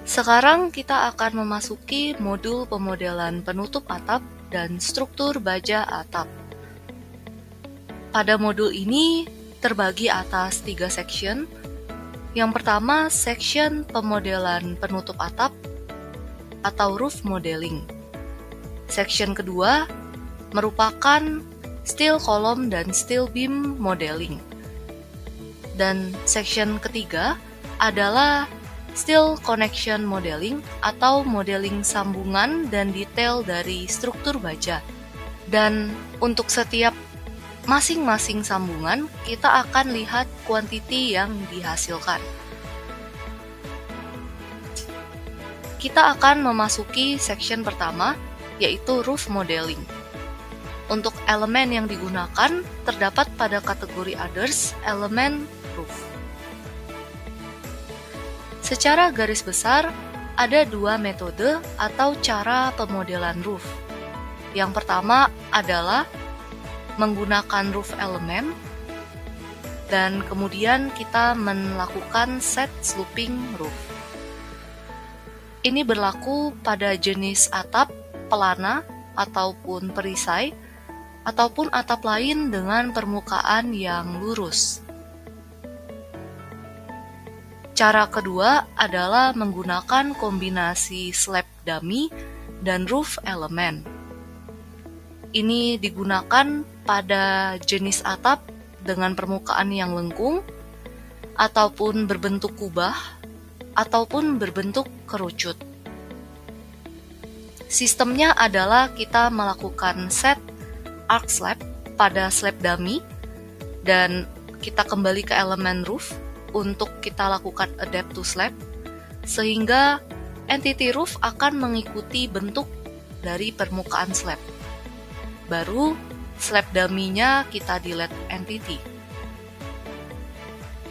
Sekarang kita akan memasuki modul pemodelan penutup atap dan struktur baja atap. Pada modul ini terbagi atas 3 section. Yang pertama, section pemodelan penutup atap atau roof modeling. Section kedua merupakan steel column dan steel beam modeling. Dan section ketiga adalah steel connection modeling atau modeling sambungan dan detail dari struktur baja. Dan untuk setiap masing-masing sambungan, kita akan lihat kuantiti yang dihasilkan. Kita akan memasuki section pertama, yaitu roof modeling. Untuk elemen yang digunakan, terdapat pada kategori others, elemen roof. Secara garis besar, ada 2 metode atau cara pemodelan roof. Yang pertama adalah menggunakan roof element, dan kemudian kita melakukan set sloping roof. Ini berlaku pada jenis atap, pelana, ataupun perisai, ataupun atap lain dengan permukaan yang lurus. Cara kedua adalah menggunakan kombinasi slab dummy dan roof element. Ini digunakan pada jenis atap dengan permukaan yang lengkung, ataupun berbentuk kubah, ataupun berbentuk kerucut. Sistemnya adalah kita melakukan set arc slab pada slab dummy, dan kita kembali ke elemen roof untuk kita lakukan adapt to slab, sehingga entity roof akan mengikuti bentuk dari permukaan slab. Baru slab dummy-nya kita delete entity,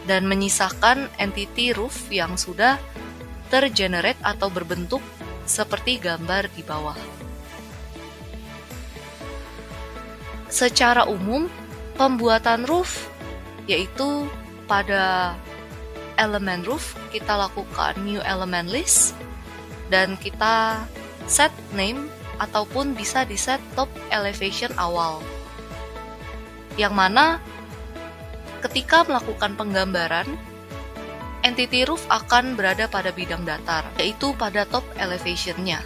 dan menyisakan entity roof yang sudah tergenerate atau berbentuk seperti gambar di bawah. Secara umum, pembuatan roof yaitu pada elemen roof kita lakukan new element list, dan kita set name ataupun bisa di set top elevation awal, yang mana ketika melakukan penggambaran, entity roof akan berada pada bidang datar, yaitu pada top elevation-nya.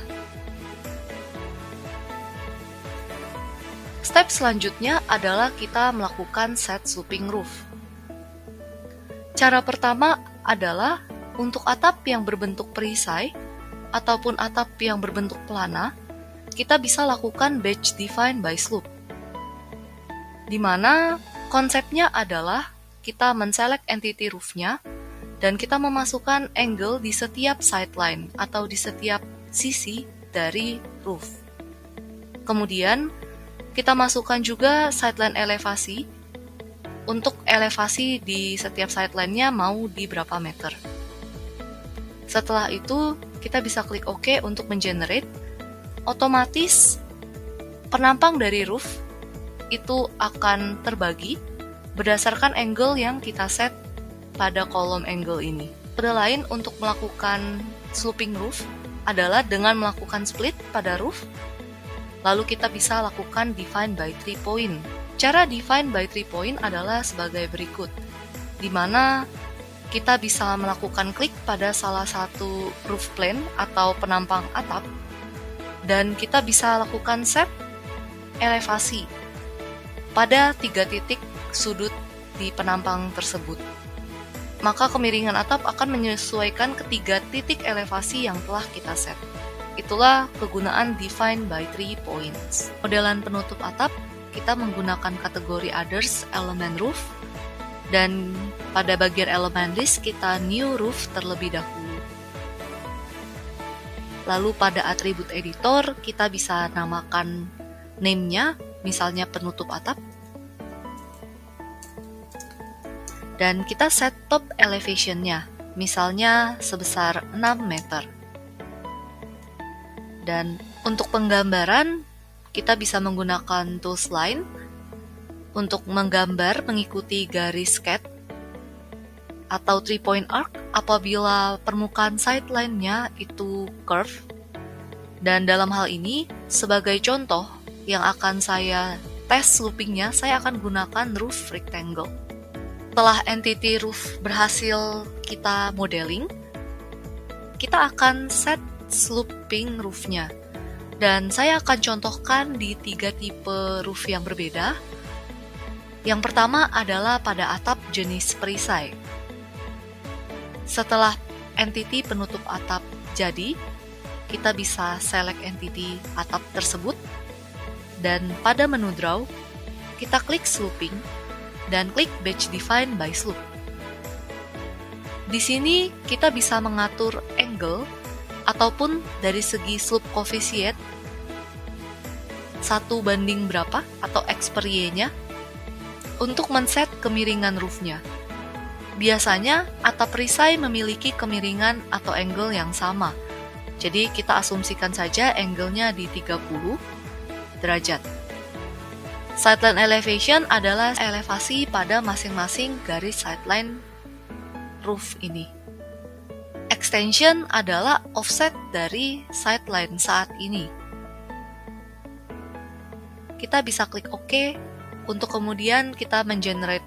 Step selanjutnya adalah kita melakukan set sloping roof. Cara pertama adalah untuk atap yang berbentuk perisai ataupun atap yang berbentuk pelana, kita bisa lakukan batch define by slope, di mana konsepnya adalah kita menselect entity roof-nya dan kita memasukkan angle di setiap sideline atau di setiap sisi dari roof. Kemudian kita masukkan juga sideline elevasi. Untuk elevasi di setiap sideline-nya mau di berapa meter. Setelah itu, kita bisa klik OK untuk mengenerate. Otomatis, penampang dari roof itu akan terbagi berdasarkan angle yang kita set pada kolom angle ini. Metode lain untuk melakukan sloping roof adalah dengan melakukan split pada roof, lalu kita bisa lakukan define by 3 point. Cara define by 3 point adalah sebagai berikut, di mana kita bisa melakukan klik pada salah satu roof plane atau penampang atap, dan kita bisa lakukan set elevasi pada 3 titik sudut di penampang tersebut. Maka kemiringan atap akan menyesuaikan ketiga titik elevasi yang telah kita set. Itulah kegunaan define by 3 points. Modelan penutup atap kita menggunakan kategori others elemen roof, dan pada bagian elemen list kita new roof terlebih dahulu. Lalu pada atribut editor kita bisa namakan name-nya, misalnya penutup atap, dan kita set top elevation-nya, misalnya sebesar 6 meter. Dan untuk penggambaran kita bisa menggunakan tools line untuk menggambar mengikuti garis sketch atau 3 point arc apabila permukaan sideline-nya itu curve. Dan dalam hal ini, sebagai contoh yang akan saya tes looping-nya, saya akan gunakan roof rectangle. Setelah entity roof berhasil kita modeling, kita akan set sloping roof-nya. Dan saya akan contohkan di 3 tipe roof yang berbeda. Yang pertama adalah pada atap jenis perisai. Setelah entity penutup atap jadi, kita bisa select entity atap tersebut. Dan pada menu draw, kita klik sloping dan klik batch define by slope. Di sini kita bisa mengatur angle ataupun dari segi slope coefficient 1:berapa atau X per Y-nya untuk men-set kemiringan roof-nya. Biasanya atap perisai memiliki kemiringan atau angle yang sama. Jadi kita asumsikan saja angle-nya di 30 derajat. Sideline elevation adalah elevasi pada masing-masing garis sideline roof ini. Extension adalah offset dari sideline saat ini. Kita bisa klik OK untuk kemudian kita mengenerate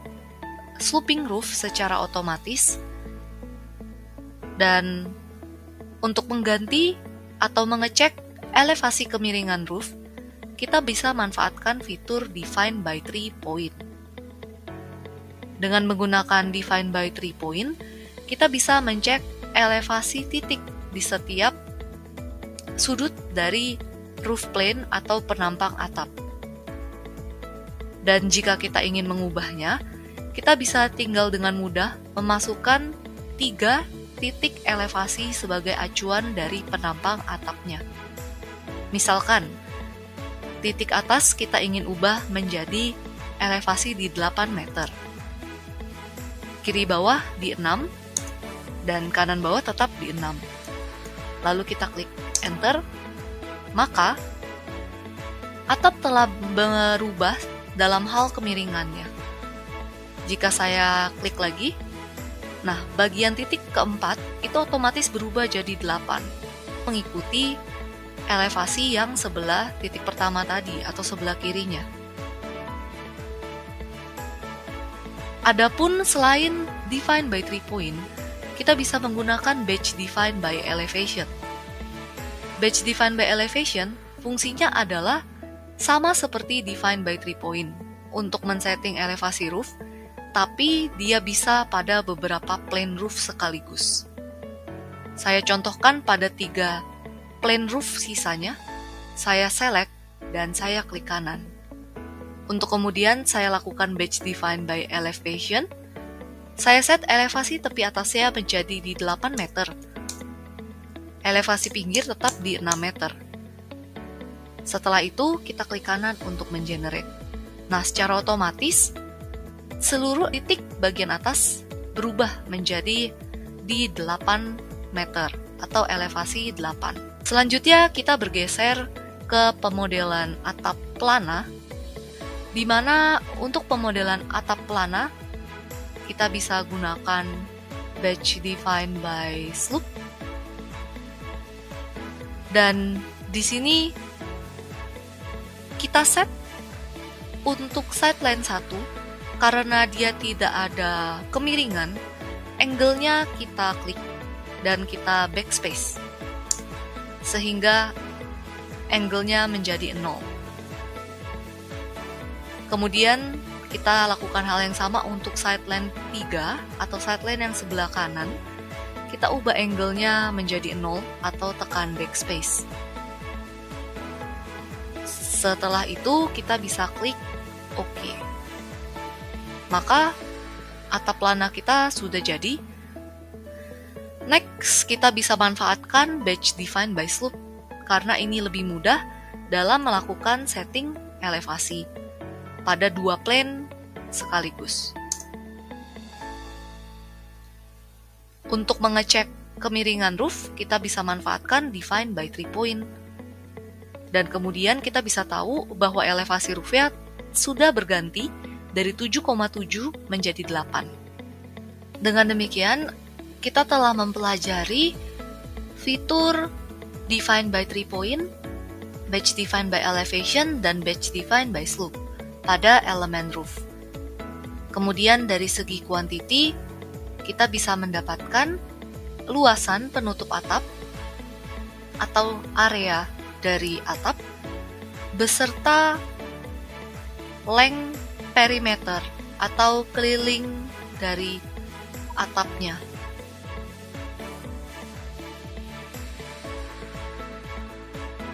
sloping roof secara otomatis. Dan untuk mengganti atau mengecek elevasi kemiringan roof, kita bisa manfaatkan fitur Define by 3 point. Dengan menggunakan Define by 3 point, kita bisa mencek elevasi titik di setiap sudut dari roof plane atau penampang atap. Dan jika kita ingin mengubahnya, kita bisa tinggal dengan mudah memasukkan 3 titik elevasi sebagai acuan dari penampang atapnya. Misalkan, titik atas kita ingin ubah menjadi elevasi di 8 meter. Kiri bawah di 6, dan kanan bawah tetap di 6. Lalu kita klik Enter, maka atap telah berubah dalam hal kemiringannya. Jika saya klik lagi, nah bagian titik keempat itu otomatis berubah jadi 8, mengikuti elevasi yang sebelah titik pertama tadi atau sebelah kirinya. Adapun selain Define by 3 point, kita bisa menggunakan Batch Define by Elevation. Batch Define by Elevation fungsinya adalah sama seperti Define by 3 point untuk men-setting elevasi roof, tapi dia bisa pada beberapa plane roof sekaligus. Saya contohkan pada 3 plane roof sisanya, saya select dan saya klik kanan. Untuk kemudian saya lakukan Batch Define by Elevation, saya set elevasi tepi atasnya menjadi di 8 meter. Elevasi pinggir tetap di 6 meter. Setelah itu, kita klik kanan untuk mengenerate. Nah, secara otomatis, seluruh titik bagian atas berubah menjadi di 8 meter atau elevasi 8. Selanjutnya kita bergeser ke pemodelan atap plana, di mana untuk pemodelan atap plana kita bisa gunakan Batch Define by Slope. Dan di sini kita set untuk sideline 1, karena dia tidak ada kemiringan, angle-nya kita klik dan kita backspace, sehingga angle-nya menjadi 0. Kemudian kita lakukan hal yang sama untuk sideline 3 atau sideline yang sebelah kanan. Kita ubah angle-nya menjadi 0 atau tekan backspace. Setelah itu kita bisa klik OK. Maka atap plana kita sudah jadi. Next, kita bisa manfaatkan Batch Define by Slope karena ini lebih mudah dalam melakukan setting elevasi pada 2 plane sekaligus. Untuk mengecek kemiringan roof, kita bisa manfaatkan Define by 3 point. Dan kemudian kita bisa tahu bahwa elevasi roofnya sudah berganti dari 7,7 menjadi 8. Dengan demikian, kita telah mempelajari fitur defined by 3 point, batch defined by elevation, dan batch defined by slope pada elemen roof. Kemudian dari segi quantity, kita bisa mendapatkan luasan penutup atap atau area dari atap beserta length perimeter atau keliling dari atapnya.